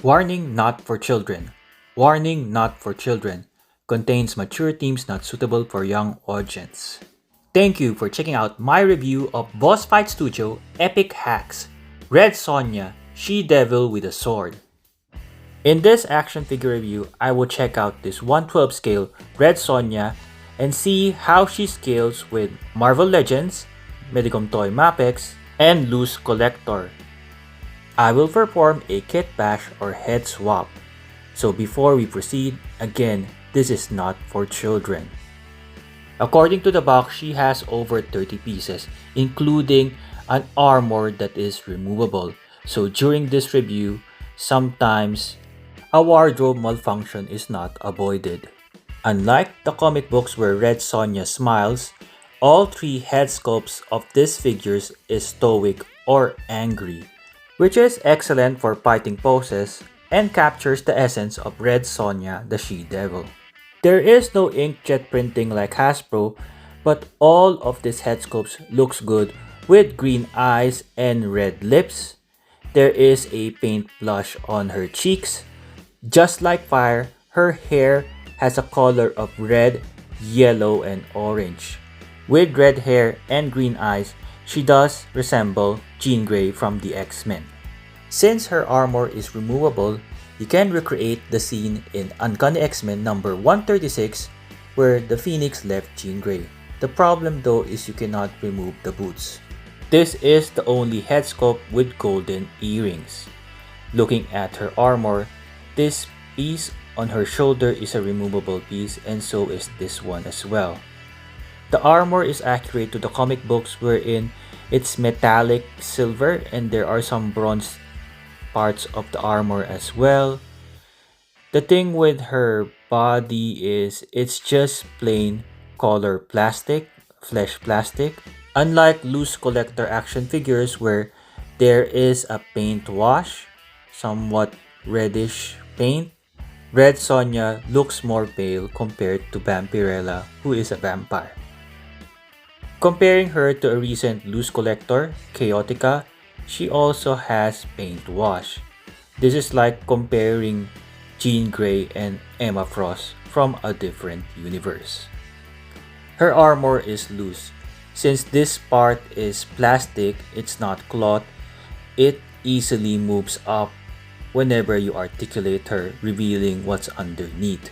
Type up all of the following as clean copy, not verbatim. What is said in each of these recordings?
Warning not for children. Warning not for children. Contains mature themes not suitable for young audience. Thank you for checking out my review of Boss Fight Studio Epic Hacks Red Sonja, She-Devil with a Sword. In this action figure review, I will check out this 1/12 scale Red Sonja and see how she scales with Marvel Legends, Medicom Toy Mapex, and Loosecollector. I will perform a Kitbash or head swap. So before we proceed, again, this is not for children. According to the box, she has over 30 pieces, including an armor that is removable. So during this review, sometimes a wardrobe malfunction is not avoided. Unlike the comic books where Red Sonja smiles, all three head sculpts of these figures is stoic or angry, which is excellent for fighting poses and captures the essence of Red Sonja the She-Devil. There is no inkjet printing like Hasbro, but all of these head sculpts looks good with green eyes and red lips. There is a paint blush on her cheeks. Just like fire, her hair has a color of red, yellow, and orange. With red hair and green eyes, she does resemble Jean Grey from the X-Men. Since her armor is removable, you can recreate the scene in Uncanny X-Men number 136 where the Phoenix left Jean Grey. The problem though is you cannot remove the boots. This is the only head sculpt with golden earrings. Looking at her armor, this piece on her shoulder is a removable piece and so is this one as well. The armor is accurate to the comic books wherein it's metallic silver and there are some bronze parts of the armor as well. The thing with her body is it's just plain color plastic, flesh plastic. Unlike Loosecollector action figures where there is a paint wash, somewhat reddish paint, Red Sonja looks more pale compared to Vampirella, who is a vampire. Comparing her to a recent Loosecollector, Chaotica, she also has paint wash. This is like comparing Jean Grey and Emma Frost from a different universe. Her armor is loose. Since this part is plastic, it's not cloth, it easily moves up whenever you articulate her, revealing what's underneath.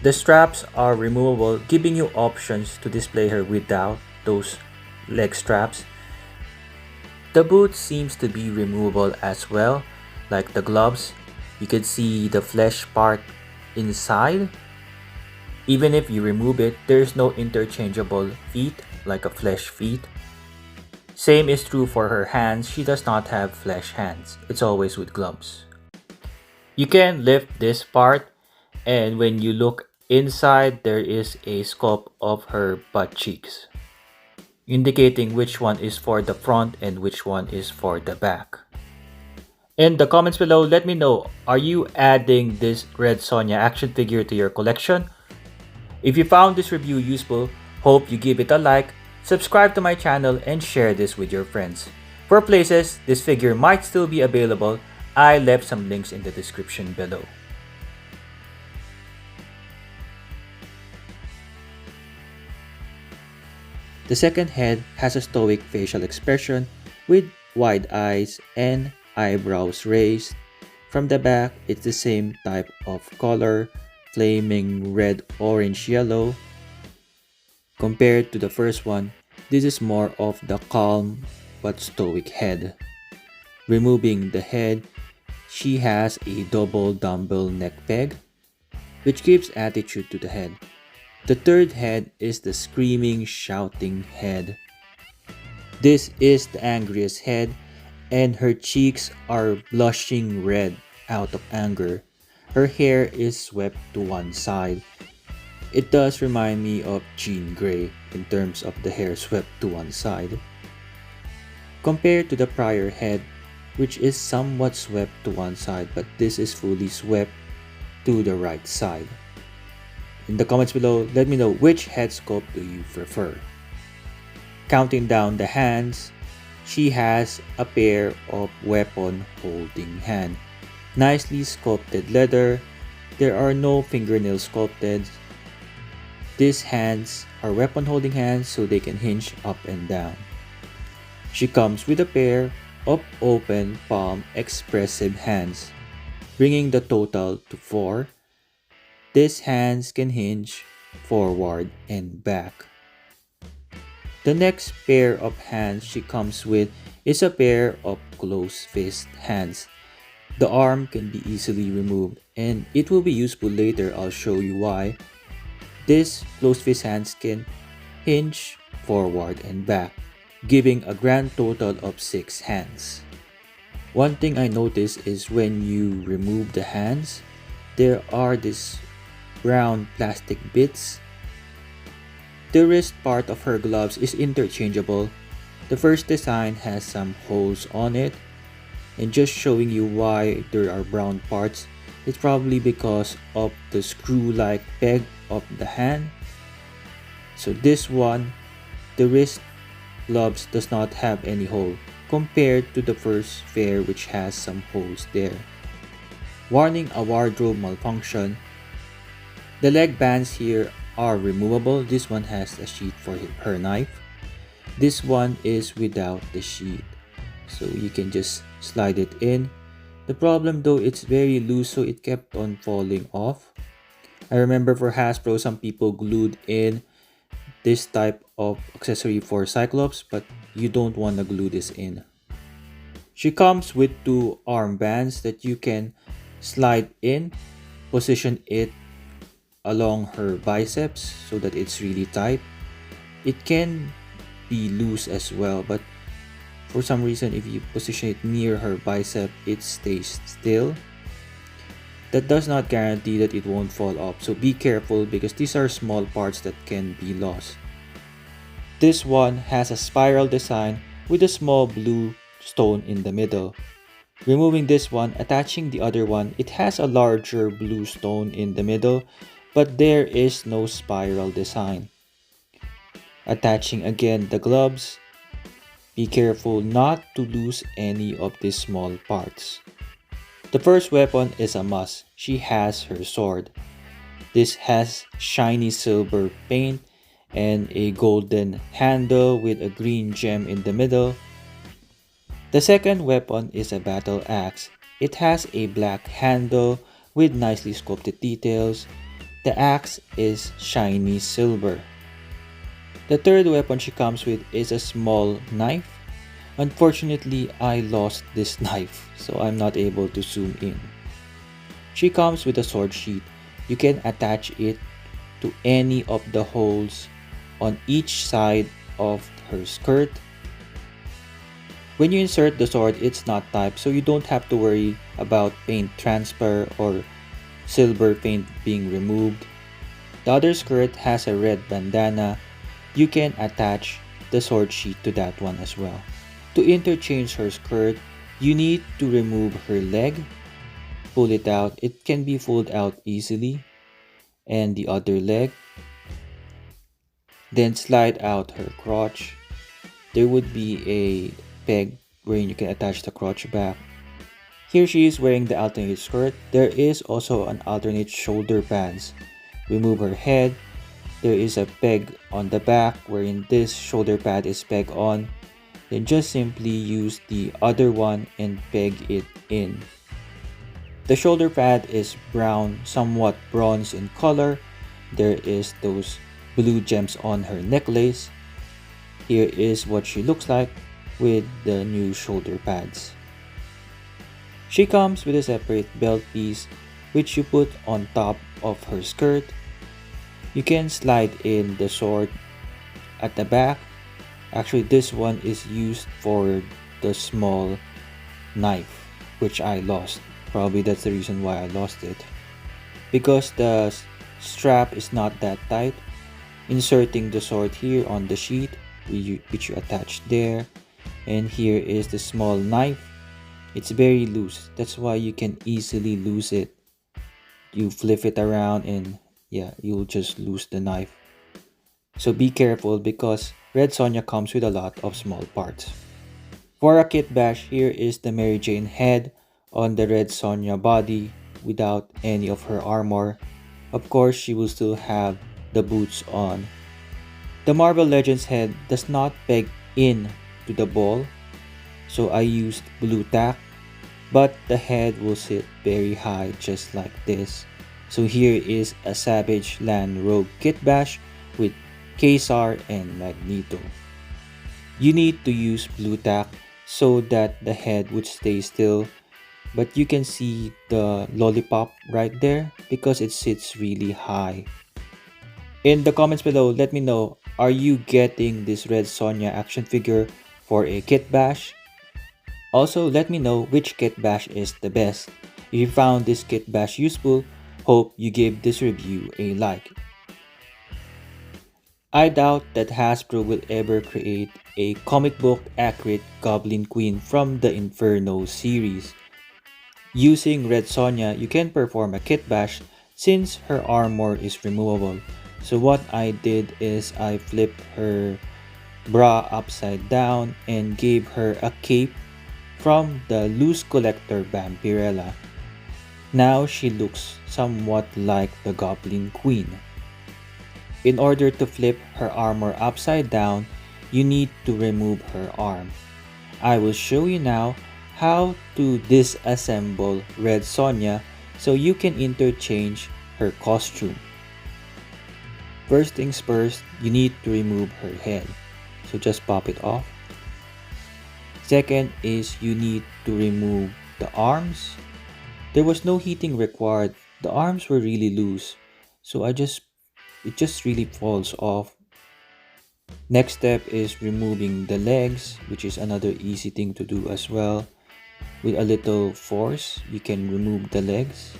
The straps are removable, giving you options to display her without those leg straps. The boot seems to be removable as well, like the gloves. You can see the flesh part inside. Even if you remove it, there is no interchangeable feet like a flesh feet. Same is true for her hands. She does not have flesh hands. It's always with gloves. You can lift this part and when you look inside, there is a sculpt of her butt cheeks, indicating which one is for the front and which one is for the back. In the comments below, let me know, are you adding this Red Sonja action figure to your collection? If you found this review useful, hope you give it a like, subscribe to my channel, and share this with your friends. For places this figure might still be available, I left some links in the description below. The second head has a stoic facial expression with wide eyes and eyebrows raised. From the back, it's the same type of color, flaming red, orange, yellow. Compared to the first one, this is more of the calm but stoic head. Removing the head, she has a double dumbbell neck peg, which gives attitude to the head. The third head is the screaming, shouting head. This is the angriest head, and her cheeks are blushing red out of anger. Her hair is swept to one side. It does remind me of Jean Grey in terms of the hair swept to one side. Compared to the prior head, which is somewhat swept to one side, but this is fully swept to the right side. In the comments below, let me know which head sculpt do you prefer. Counting down the hands, she has a pair of weapon holding hand. Nicely sculpted leather. There are no fingernails sculpted. These hands are weapon holding hands so they can hinge up and down. She comes with a pair of open palm expressive hands, bringing the total to 4. These hands can hinge forward and back. The next pair of hands she comes with is a pair of closed fist hands. The arm can be easily removed and it will be useful later. I'll show you why. These closed fist hands can hinge forward and back, giving a grand total of 6 hands. One thing I noticed is when you remove the hands, there are these brown plastic bits. The wrist part of her gloves is interchangeable. The first design has some holes on it, and just showing you why there are brown parts, it's probably because of the screw-like peg of the hand. So this one, the wrist gloves does not have any hole compared to the first pair which has some holes there. Warning: a wardrobe malfunction. The leg bands here are removable. This one has a sheath for her knife. This one is without the sheath, so you can just slide it in. The problem though, it's very loose, so it kept on falling off. I remember for Hasbro, some people glued in this type of accessory for Cyclops, but you don't want to glue this in. She comes with 2 armbands that you can slide in, position it along her biceps so that it's really tight. It can be loose as well, but for some reason if you position it near her bicep, it stays still. That does not guarantee that it won't fall off, so be careful because these are small parts that can be lost. This one has a spiral design with a small blue stone in the middle. Removing this one, attaching the other one, it has a larger blue stone in the middle, but there is no spiral design. Attaching again the gloves, be careful not to lose any of these small parts. The first weapon is a must. She has her sword. This has shiny silver paint and a golden handle with a green gem in the middle. The second weapon is a battle axe. It has a black handle with nicely sculpted details. The axe is shiny silver. The third weapon she comes with is a small knife. Unfortunately, I lost this knife, so I'm not able to zoom in. She comes with a sword sheath. You can attach it to any of the holes on each side of her skirt. When you insert the sword, it's not typed, so you don't have to worry about paint transfer or silver paint being removed. The other skirt has a red bandana. You can attach the sword sheath to that one as well. To interchange her skirt, you need to remove her leg, pull it out. It can be pulled out easily, and the other leg. Then slide out her crotch. There would be a peg wherein you can attach the crotch back. Here she is wearing the alternate skirt. There is also an alternate shoulder pads. Remove her head. There is a peg on the back wherein this shoulder pad is peg on. Then just simply use the other one and peg it in. The shoulder pad is brown, somewhat bronze in color. There is those blue gems on her necklace. Here is what she looks like with the new shoulder pads. She comes with a separate belt piece which you put on top of her skirt. You can slide in the sword at the back. Actually, this one is used for the small knife, which I lost. Probably that's the reason why I lost it. Because the strap is not that tight, inserting the sword here on the sheath, which you attach there, and here is the small knife. It's very loose. That's why you can easily lose it. You flip it around and yeah, you'll just lose the knife. So be careful because Red Sonja comes with a lot of small parts. For a Kitbash, here is the Mary Jane head on the Red Sonja body without any of her armor. Of course, she will still have the boots on. The Marvel Legends head does not peg in to the ball, so I used blue tack, but the head will sit very high just like this. So here is a Savage Land Rogue Kitbash with K.S.R. and Magneto. You need to use blue tack so that the head would stay still, but you can see the lollipop right there because it sits really high. In the comments below, let me know, are you getting this Red Sonja action figure for a Kitbash? Also, let me know which Kitbash is the best. If you found this Kitbash useful, hope you give this review a like. I doubt that Hasbro will ever create a comic book accurate Goblin Queen from the Inferno series. Using Red Sonja, you can perform a Kitbash since her armor is removable. So what I did is I flipped her bra upside down and gave her a cape from the Loosecollector Vampirella. Now she looks somewhat like the Goblin Queen. In order to flip her armor upside down, you need to remove her arm. I will show you now how to disassemble Red Sonja so you can interchange her costume. First things first, you need to remove her head. So just pop it off. Second is you need to remove the arms. There was no heating required. The arms were really loose. So it just really falls off. Next step is removing the legs, which is another easy thing to do as well. With a little force, you can remove the legs.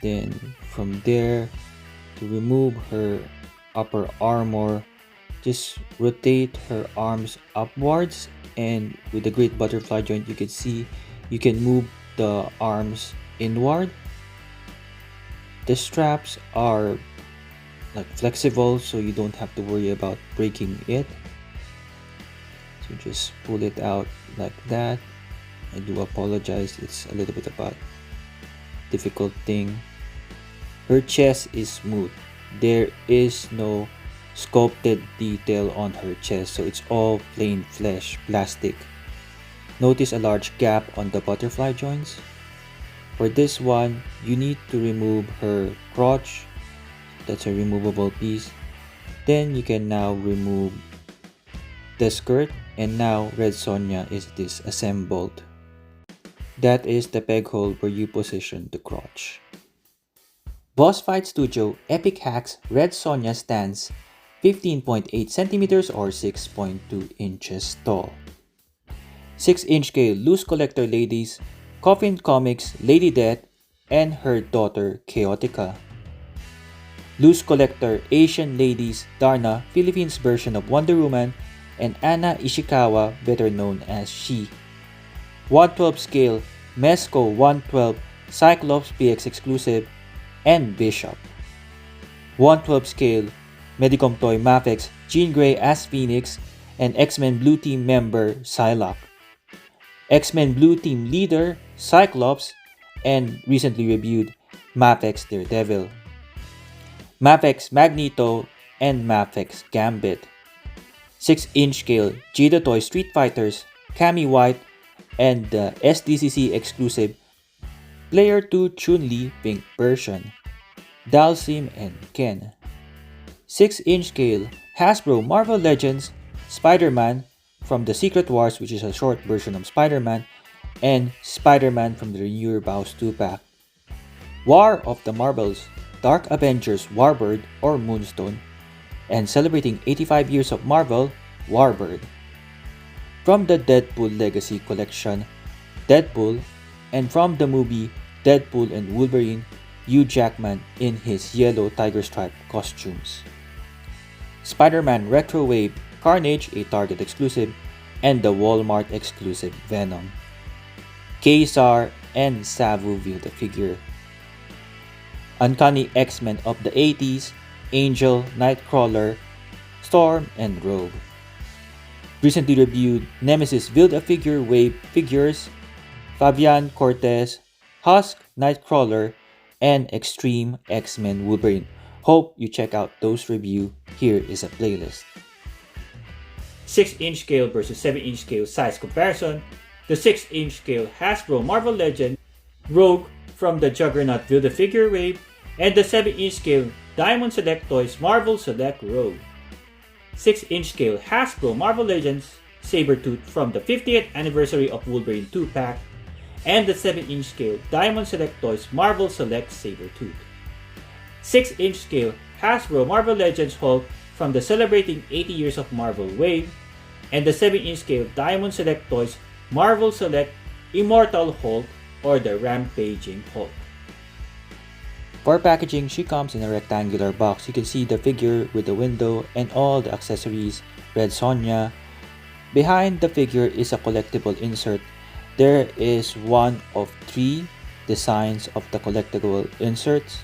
Then from there, to remove her upper armor, just rotate her arms upwards, and with the great butterfly joint you can see you can move the arms inward. The straps are like flexible, so you don't have to worry about breaking it. So just pull it out like that. I do apologize, it's a little bit of a difficult thing. Her chest is smooth. There is no sculpted detail on her chest, so it's all plain flesh, plastic. Notice a large gap on the butterfly joints. For this one, you need to remove her crotch. That's a removable piece. Then you can now remove the skirt, and now Red Sonja is disassembled. That is the peg hole where you position the crotch. Boss Fight Studio Epic H.A.C.K.S Red Sonja stands 15.8 centimeters or 6.2 inches tall. 6-inch scale Loosecollector ladies, Coffin Comics Lady Death, and her daughter Chaotica. Loosecollector Asian ladies Darna, Philippines version of Wonder Woman, and Anna Ishikawa, better known as She. 112 scale Mezco 112 Cyclops PX exclusive, and Bishop. 112 scale Medicom Toy Mafex Jean Grey as Phoenix and X-Men Blue Team member Psylocke. X-Men Blue Team leader Cyclops, and recently reviewed Mafex Daredevil. Mafex Magneto and Mafex Gambit. 6-inch scale Jada Toy Street Fighters Cammy White and the SDCC exclusive Player 2 Chun-Li Pink version, Dalsim and Ken. 6-inch scale Hasbro Marvel Legends Spider-Man from the Secret Wars, which is a short version of Spider-Man, and Spider-Man from the Renewer Bows 2-pack. War of the Marvels Dark Avengers Warbird or Moonstone, and celebrating 85 years of Marvel, Warbird. From the Deadpool Legacy Collection, Deadpool, and from the movie Deadpool and Wolverine, Hugh Jackman in his yellow tiger stripe costumes. Spider-Man Retro Wave Carnage, a Target exclusive, and the Walmart exclusive Venom. K.S.R. and Savu the figure. Uncanny X-Men of the 80s, Angel, Nightcrawler, Storm, and Rogue. recently reviewed Nemesis Build-A-Figure Wave figures, Fabian Cortez, Husk Nightcrawler, and Extreme X-Men Wolverine. Hope you check out those reviews. Here is a playlist. 6-inch scale versus 7-inch scale size comparison. The 6-inch scale Hasbro Marvel Legend Rogue from the Juggernaut Build-A-Figure Wave, and the 7-inch scale Diamond Select Toys Marvel Select Rogue. 6-inch scale Hasbro Marvel Legends Sabretooth from the 50th Anniversary of Wolverine 2-pack, and the 7-inch scale Diamond Select Toys Marvel Select Sabretooth. 6-inch scale Hasbro Marvel Legends Hulk from the Celebrating 80 Years of Marvel Wave, and the 7-inch scale Diamond Select Toys Marvel Select Immortal Hulk or the Rampaging Hulk. For packaging, she comes in a rectangular box. You can see the figure with the window and all the accessories, Red Sonja. Behind the figure is a collectible insert. There is one of 3 designs of the collectible inserts.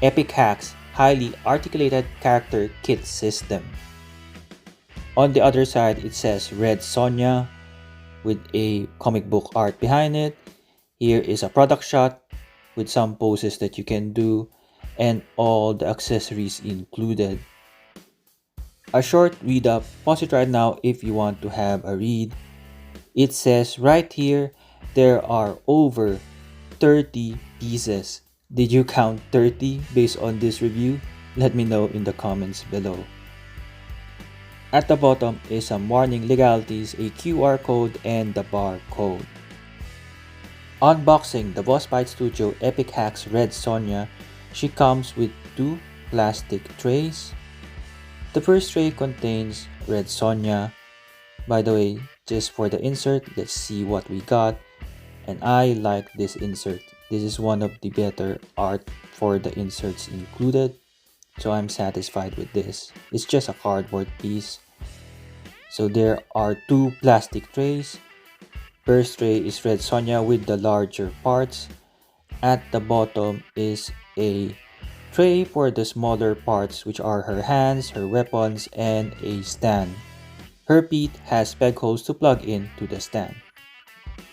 Epic H.A.C.K.S highly articulated character kit system. On the other side, it says Red Sonja with a comic book art behind it. Here is a product shot with some poses that you can do and all the accessories included. A short read up, pause it right now if you want to have a read. It says right here there are over 30 pieces. Did you count 30 based on this review? Let me know in the comments below. At the bottom is some warning legalities, a QR code, and the barcode. Unboxing the Boss Fight Studio Epic H.A.C.K.S Red Sonja. She comes with 2 plastic trays. The first tray contains Red Sonja. By the way, just for the insert, let's see what we got. And I like this insert. This is one of the better art for the inserts included. So I'm satisfied with this. It's just a cardboard piece. So there are 2 plastic trays. First tray is Red Sonja with the larger parts. At the bottom is a tray for the smaller parts, which are her hands, her weapons, and a stand. Her feet has peg holes to plug in to the stand.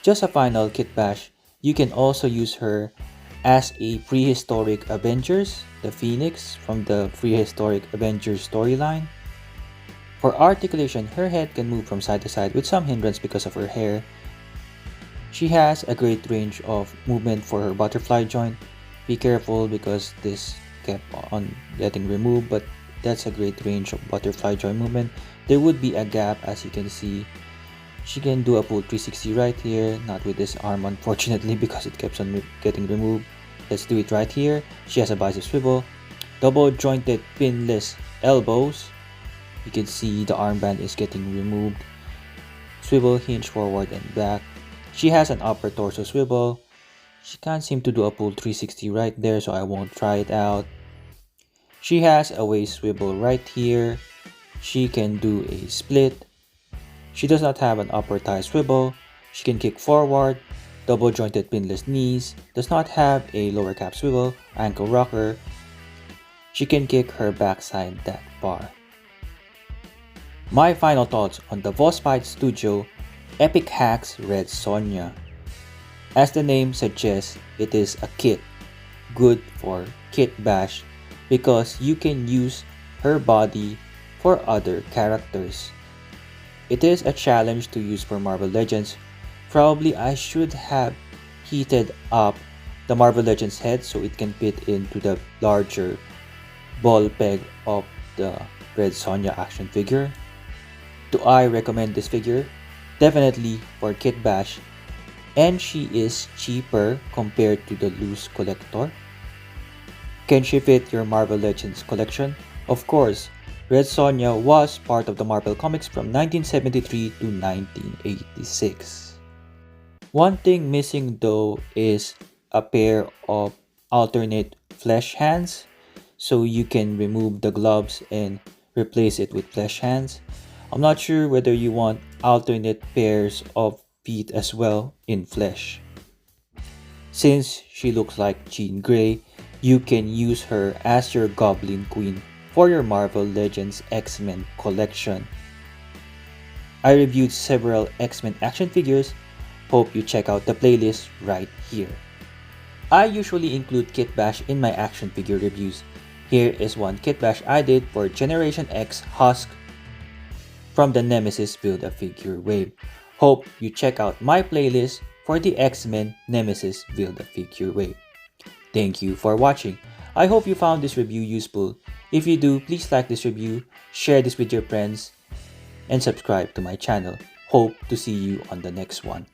Just a final kitbash. You can also use her as a prehistoric Avengers, the Phoenix from the prehistoric Avengers storyline. For articulation, her head can move from side to side with some hindrance because of her hair. She has a great range of movement for her butterfly joint. Be careful because this kept on getting removed, but that's a great range of butterfly joint movement. There would be a gap, as you can see. She can do a full 360 right here, not with this arm unfortunately because it keeps on getting removed. Let's do it right here. She has a bicep swivel, double jointed pinless elbows. You can see the armband is getting removed. Swivel, hinge forward and back. She has an upper torso swivel. She can't seem to do a full 360 right there, so I won't try it out. She has a waist swivel right here. She can do a split. She does not have an upper thigh swivel. She can kick forward, double jointed pinless knees, does not have a lower calf swivel, ankle rocker. She can kick her backside that far. My final thoughts on the Boss Fight Studio Epic H.A.C.K.S Red Sonja. As the name suggests, it is a kit, good for kitbash because you can use her body for other characters. It is a challenge to use for Marvel Legends. Probably I should have heated up the Marvel Legends head so it can fit into the larger ball peg of the Red Sonja action figure. Do I recommend this figure? Definitely for kitbash, and she is cheaper compared to the Loosecollector. Can she fit your Marvel Legends collection? Of course. Red Sonja was part of the Marvel Comics from 1973 to 1986. One thing missing though is a pair of alternate flesh hands, so you can remove the gloves and replace it with flesh hands. I'm not sure whether you want alternate pairs of feet as well in flesh. Since she looks like Jean Grey, you can use her as your Goblin Queen for your Marvel Legends X-Men collection. I reviewed several X-Men action figures. Hope you check out the playlist right here. I usually include Kitbash in my action figure reviews. Here is one Kitbash I did for Generation X Husk from the Nemesis Build-A-Figure wave. Hope you check out my playlist for the X-Men Nemesis Build-A-Figure wave. Thank you for watching. I hope you found this review useful. If you do, please like this review, share this with your friends, and subscribe to my channel. Hope to see you on the next one.